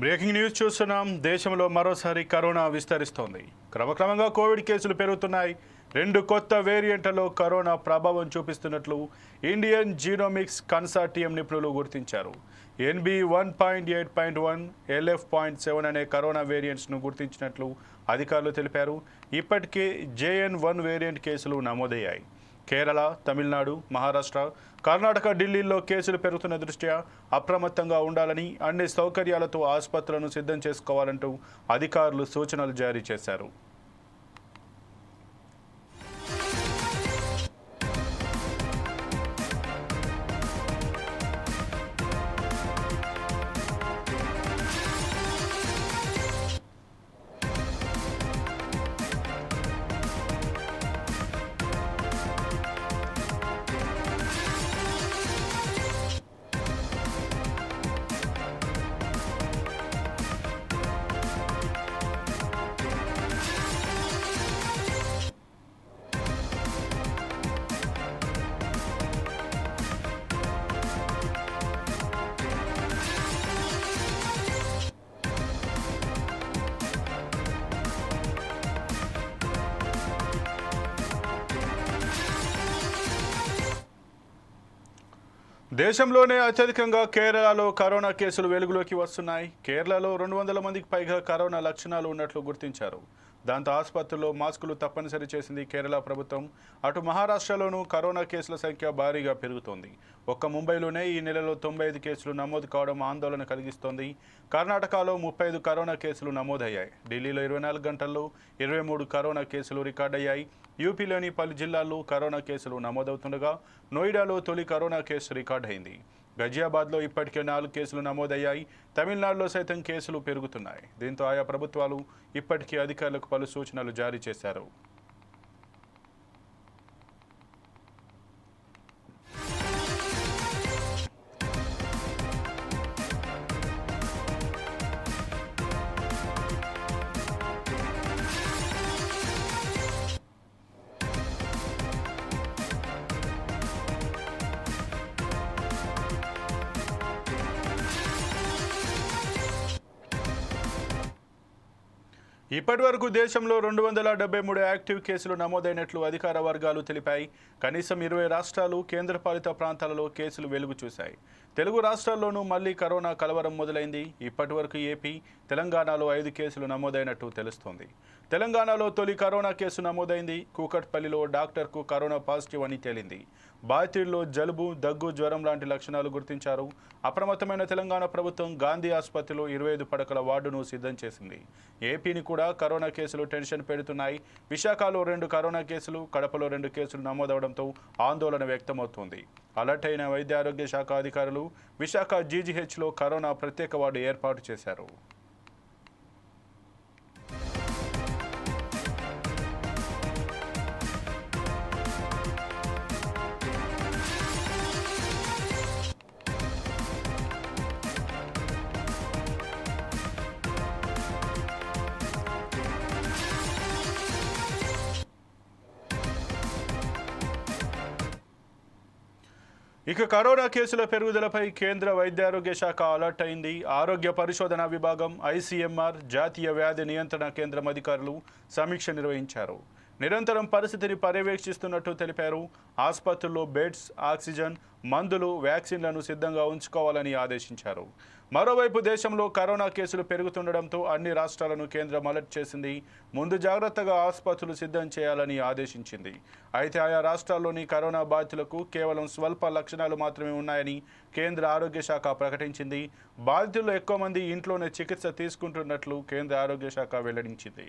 Breaking news చూస్తున్నాం. దేశంలో మరోసారి కరోనా విస్తరిస్తోంది. క్రమక్రమంగా కోవిడ్ కేసులు పెరుగుతున్నాయి. 2 కొత్త వేరియంట్లలో కరోనా ప్రభావం చూపిస్తున్నట్లు ఇండియన్ జీనోమిక్స్ కన్సార్టియం నిపుణులు గుర్తించారు. NB.1.8.1, LF.7 అనే కరోనా వేరియంట్స్ను గుర్తించినట్లు అధికారులు తెలిపారు. ఇప్పటికే JN.1 వేరియంట్ కేసులు నమోదయ్యాయి. కేరళ, తమిళనాడు, మహారాష్ట్ర, కర్ణాటక, ఢిల్లీలో కేసులు పెరుగుతున్న దృష్ట్యా అప్రమత్తంగా ఉండాలని, అన్ని సౌకర్యాలతో ఆసుపత్రులను సిద్ధం చేసుకోవాలంటూ అధికారులు సూచనలు జారీ చేశారు. దేశంలోనే అత్యధికంగా కేరళలో కరోనా కేసులు వెలుగులోకి వస్తున్నాయి. కేరళలో 200 మందికి పైగా కరోనా లక్షణాలు ఉన్నట్లు గుర్తించారు. దాంతో ఆసుపత్రుల్లో మాస్కులు తప్పనిసరి చేసింది కేరళ ప్రభుత్వం. అటు మహారాష్ట్రలోనూ కరోనా కేసుల సంఖ్య భారీగా పెరుగుతోంది. ఒక్క ముంబైలోనే ఈ నెలలో 95 కేసులు నమోదు కావడం ఆందోళన కలిగిస్తోంది. కర్ణాటకలో 35 కరోనా కేసులు నమోదయ్యాయి. ఢిల్లీలో 24 గంటల్లో 23 కరోనా కేసులు రికార్డయ్యాయి. యూపీలోని పలు జిల్లాల్లో కరోనా కేసులు నమోదవుతుండగా నోయిడాలో తొలి కరోనా కేసు రికార్డైంది. గజియాబాద్లో ఇప్పటికే 4 కేసులు నమోదయ్యాయి. తమిళనాడులో సైతం కేసులు పెరుగుతున్నాయి. దీంతో ఆయా ప్రభుత్వాలు ఇప్పటికే అధికారులకు పలు సూచనలు జారీ చేశారు. ఇప్పటి వరకు దేశంలో 273 యాక్టివ్ కేసులు నమోదైనట్లు అధికార వర్గాలు తెలిపాయి. కనీసం 20 రాష్ట్రాలు, కేంద్రపాలిత ప్రాంతాలలో కేసులు వెలుగు చూశాయి. తెలుగు రాష్ట్రాల్లోనూ మళ్లీ కరోనా కలవరం మొదలైంది. ఇప్పటి వరకు ఏపీ, తెలంగాణలో 5 కేసులు నమోదైనట్టు తెలుస్తోంది. తెలంగాణలో తొలి కరోనా కేసు నమోదైంది. కూకట్పల్లిలో డాక్టర్కు కరోనా పాజిటివ్ అని తేలింది. బాధితుల్లో జలుబు, దగ్గు, జ్వరం లాంటి లక్షణాలు గుర్తించారు. అప్రమత్తమైన తెలంగాణ ప్రభుత్వం గాంధీ ఆసుపత్రిలో 25 పడకల వార్డును సిద్ధం చేసింది. ఏపీని కూడా కరోనా కేసులు టెన్షన్ పెడుతున్నాయి. విశాఖలో 2 కరోనా కేసులు, కడపలో 2 కేసులు నమోదవడంతో ఆందోళన వ్యక్తమవుతోంది. అలర్ట్ అయిన వైద్య ఆరోగ్య శాఖ అధికారులు విశాఖ జీజీహెచ్లో కరోనా ప్రత్యేక వార్డు ఏర్పాటు చేశారు. ఇక కరోనా కేసుల పెరుగుదలపై కేంద్ర వైద్యారోగ్య శాఖ అలర్ట్ అయింది. ఆరోగ్య పరిశోధన విభాగం, ICMR, జాతీయ వ్యాధి నియంత్రణ కేంద్రం అధికారులు సమీక్ష నిర్వహించారు. నిరంతరం పరిస్థితిని పర్యవేక్షిస్తున్నట్టు తెలిపారు. ఆసుపత్రుల్లో బెడ్స్, ఆక్సిజన్, మందులు, వ్యాక్సిన్లను సిద్ధంగా ఉంచుకోవాలని ఆదేశించారు. మరోవైపు దేశంలో కరోనా కేసులు పెరుగుతుండటంతో అన్ని రాష్ట్రాలను కేంద్రం అలర్ట్ చేసింది. ముందు జాగ్రత్తగా ఆసుపత్రులు సిద్ధం చేయాలని ఆదేశించింది. అయితే ఆయా రాష్ట్రాల్లోని కరోనా బాధితులకు కేవలం స్వల్ప లక్షణాలు మాత్రమే ఉన్నాయని కేంద్ర ఆరోగ్య శాఖ ప్రకటించింది. బాధితుల్లో ఎక్కువ మంది ఇంట్లోనే చికిత్స తీసుకుంటున్నట్లు కేంద్ర ఆరోగ్య శాఖ వెల్లడించింది.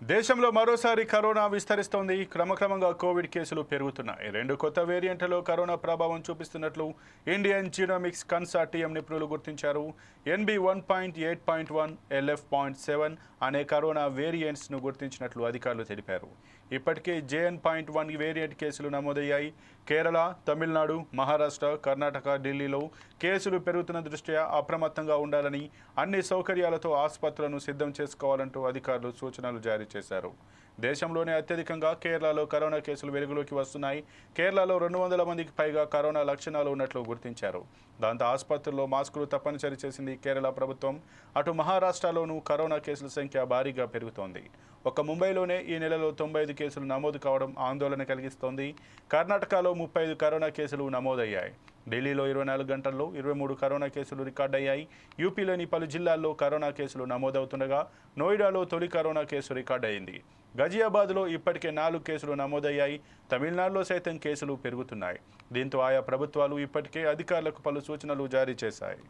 దేశంలో మరోసారి కరోనా విస్తరిస్తోంది. క్రమక్రమంగా కోవిడ్ కేసులు పెరుగుతున్నాయి. 2 కొత్త వేరియంట్లలో కరోనా ప్రభావం చూపిస్తున్నట్లు ఇండియన్ జీనోమిక్స్ కన్సార్టియం నిపుణులు గుర్తించారు. NB.1.8.1, LF.7 అనే కరోనా వేరియంట్స్ను గుర్తించినట్లు అధికారులు తెలిపారు. ఇప్పటికే JN.1 వేరియంట్ కేసులు నమోదయ్యాయి. కేరళ, తమిళనాడు, మహారాష్ట్ర, కర్ణాటక, ఢిల్లీలో కేసులు పెరుగుతున్న దృష్ట్యా అప్రమత్తంగా ఉండాలని, అన్ని సౌకర్యాలతో ఆసుపత్రులను సిద్ధం చేసుకోవాలంటూ అధికారులు సూచనలు జారీ చేశారు. దేశంలోనే అత్యధికంగా కేరళలో కరోనా కేసులు వెలుగులోకి వస్తున్నాయి. కేరళలో 200 మందికి పైగా కరోనా లక్షణాలు ఉన్నట్లు గుర్తించారు. దాంతో ఆసుపత్రుల్లో మాస్కులు తప్పనిసరి చేసింది కేరళ ప్రభుత్వం. అటు మహారాష్ట్రలోనూ కరోనా కేసుల సంఖ్య భారీగా పెరుగుతోంది. ఒక్క ముంబైలోనే ఈ నెలలో 95 కేసులు నమోదు కావడం ఆందోళన కలిగిస్తోంది. కర్ణాటకలో 35 కరోనా కేసులు నమోదయ్యాయి. ఢిల్లీలో 24 గంటల్లో 23 కరోనా కేసులు రికార్డయ్యాయి. యూపీలోని పలు జిల్లాల్లో కరోనా కేసులు నమోదవుతుండగా నోయిడాలో తొలి కరోనా కేసు రికార్డయింది. గజియాబాద్లో ఇప్పటికే 4 కేసులు నమోదయ్యాయి. తమిళనాడులో సైతం కేసులు పెరుగుతున్నాయి. దీంతో ఆయా ప్రభుత్వాలు ఇప్పటికే అధికారులకు పలు సూచనలు జారీ చేశాయి.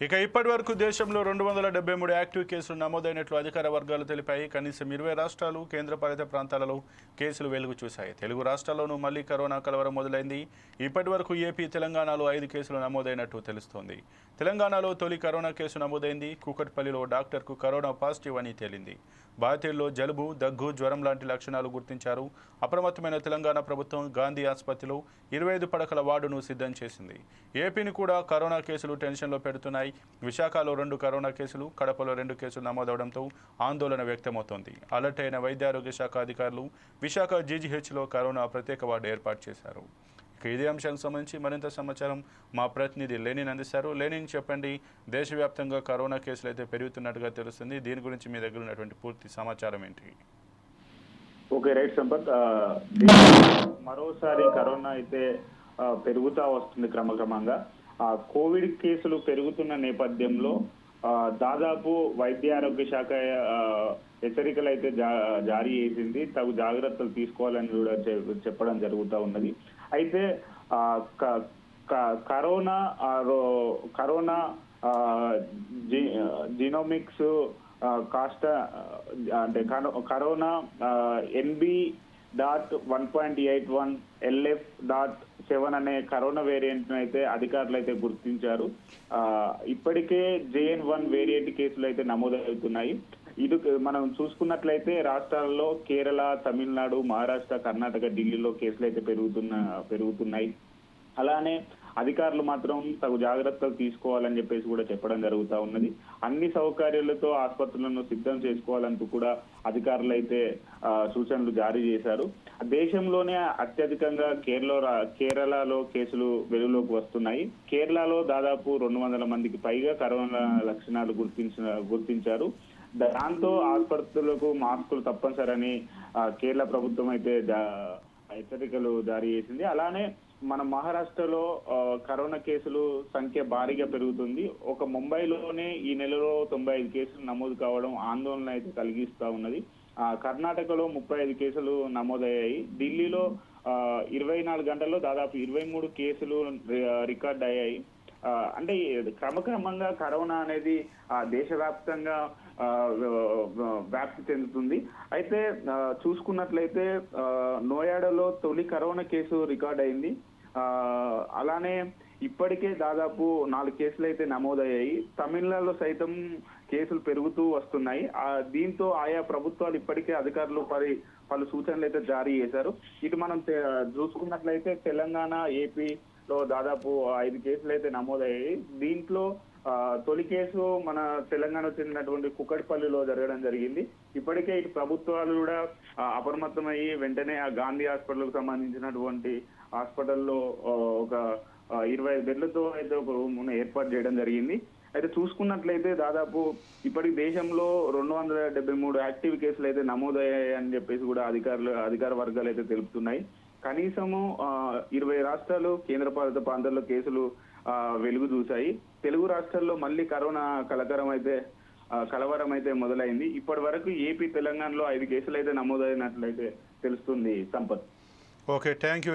ఇక ఇప్పటి వరకు దేశంలో 273 యాక్టివ్ కేసులు నమోదైనట్లు అధికార వర్గాలు తెలిపాయి. కనీసం 20 రాష్ట్రాలు, కేంద్రపాలిత ప్రాంతాలలో కేసులు వెలుగు చూశాయి. తెలుగు రాష్ట్రాల్లోనూ మళ్లీ కరోనా కలవరం మొదలైంది. ఇప్పటి వరకు ఏపీ, తెలంగాణలో 5 కేసులు నమోదైనట్టు తెలుస్తోంది. తెలంగాణలో తొలి కరోనా కేసు నమోదైంది. కూకట్పల్లిలో డాక్టర్కు కరోనా పాజిటివ్ అని తేలింది. బాధితుల్లో జలుబు, దగ్గు, జ్వరం లాంటి లక్షణాలు గుర్తించారు. అప్రమత్తమైన తెలంగాణ ప్రభుత్వం గాంధీ ఆసుపత్రిలో 25 పడకల వార్డును సిద్ధం చేసింది. ఏపీని కూడా కరోనా కేసులు టెన్షన్లో పెడుతున్నాయి. విశాఖలో 2 కరోనా కేసులు, కడపలో 2 కేసులు నమోదవడంతో ఆందోళన వ్యక్తమవుతోంది. అలర్ట్ అయిన వైద్యారోగ్య శాఖ అధికారులు విశాఖ జీజీహెచ్లో కరోనా ప్రత్యేక వార్డు ఏర్పాటు చేశారు. ఇదే అంశానికి సంబంధించి మరింత సమాచారం మా ప్రతినిధి లెనిన్ అందిస్తారు. లెనిన్, చెప్పండి, దేశవ్యాప్తంగా కరోనా కేసులు అయితే పెరుగుతున్నట్టుగా తెలుస్తుంది. దీని గురించి మీ దగ్గర ఉన్నటువంటి పూర్తి సమాచారం ఏంటి? Okay, right Sampath. మరోసారి కరోనా అయితే పెరుగుతా వస్తుంది క్రమక్రమంగా. కోవిడ్ కేసులు పెరుగుతున్న నేపథ్యంలో దాదాపు వైద్య ఆరోగ్య శాఖ హెచ్చరికలు అయితే జారీ చేసింది. తగు జాగ్రత్తలు తీసుకోవాలని కూడా చెప్పడం జరుగుతూ ఉన్నది. అయితే కరోనా జీనోమిక్స్ కాస్త అంటే కరోనా NB.1.81 LF.7 అనే కరోనా వేరియంట్ అయితే అధికారులు అయితే గుర్తించారు. ఇప్పటికే JN.1 వేరియంట్ కేసులు అయితే నమోదవుతున్నాయి. ఇది మనం చూసుకున్నట్లయితే రాష్ట్రాల్లో కేరళ, తమిళనాడు, మహారాష్ట్ర, కర్ణాటక, ఢిల్లీలో కేసులు అయితే పెరుగుతున్నాయి. అలానే అధికారులు మాత్రం తగు జాగ్రత్తలు తీసుకోవాలని చెప్పేసి కూడా చెప్పడం జరుగుతూ ఉన్నది. అన్ని సౌకర్యాలతో ఆసుపత్రులను సిద్ధం చేసుకోవాలంటూ కూడా అధికారులు అయితే సూచనలు జారీ చేశారు. దేశంలోనే అత్యధికంగా కేరళలో కేసులు వెలుగులోకి వస్తున్నాయి. కేరళలో దాదాపు 200 మందికి పైగా కరోనా లక్షణాలు గుర్తించారు. దాంతో ఆసుపత్రులకు మాస్కులు తప్పనిసరని కేరళ ప్రభుత్వం అయితే హెచ్చరికలు జారీ చేసింది. అలానే మన మహారాష్ట్రలో కరోనా కేసులు సంఖ్య భారీగా పెరుగుతుంది. ఒక ముంబైలోనే ఈ నెలలో 95 కేసులు నమోదు కావడం ఆందోళన అయితే కలిగిస్తా ఉన్నది. కర్ణాటకలో 35 కేసులు నమోదయ్యాయి. ఢిల్లీలో 24 గంటల్లో దాదాపు 23 కేసులు రికార్డ్ అయ్యాయి. అంటే క్రమక్రమంగా కరోనా అనేది దేశవ్యాప్తంగా వ్యాప్తి చెందుతుంది. అయితే చూసుకున్నట్లయితే నోయాడాలో తొలి కరోనా కేసు రికార్డ్ అయింది. అలానే ఇప్పటికే దాదాపు 4 కేసులు అయితే నమోదయ్యాయి. తమిళనాడులో సైతం కేసులు పెరుగుతూ వస్తున్నాయి. దీంతో ఆయా ప్రభుత్వాలు ఇప్పటికే అధికారులు పలు సూచనలు అయితే జారీ చేశారు. ఇటు మనం చూసుకున్నట్లయితే తెలంగాణ, ఏపీలో దాదాపు 5 కేసులు అయితే నమోదయ్యాయి. దీంట్లో తొలి కేసు మన తెలంగాణకు చెందినటువంటి కుకట్పల్లిలో జరగడం జరిగింది. ఇప్పటికే ఇటు ప్రభుత్వాలు కూడా అప్రమత్తమయ్యి వెంటనే ఆ గాంధీ హాస్పిటల్కు సంబంధించినటువంటి హాస్పిటల్లో ఒక 25 బెడ్లతో అయితే ఒక రూమ్ ఏర్పాటు చేయడం జరిగింది. అయితే చూసుకున్నట్లయితే దాదాపు ఇప్పటికి దేశంలో 273 యాక్టివ్ కేసులు అయితే నమోదయ్యాయి అని చెప్పేసి కూడా అధికార వర్గాలు అయితే తెలుపుతున్నాయి. కనీసము 20 రాష్ట్రాలు, కేంద్రపాలిత ప్రాంతాల్లో కేసులు వెలుగు చూశాయి. తెలుగు రాష్ట్రాల్లో మళ్ళీ కరోనా కలవరం అయితే మొదలైంది. ఇప్పటి వరకు ఏపీ, తెలంగాణలో 5 కేసులు అయితే నమోదైనట్లయితే తెలుస్తుంది. సంపత్. Okay, thank you.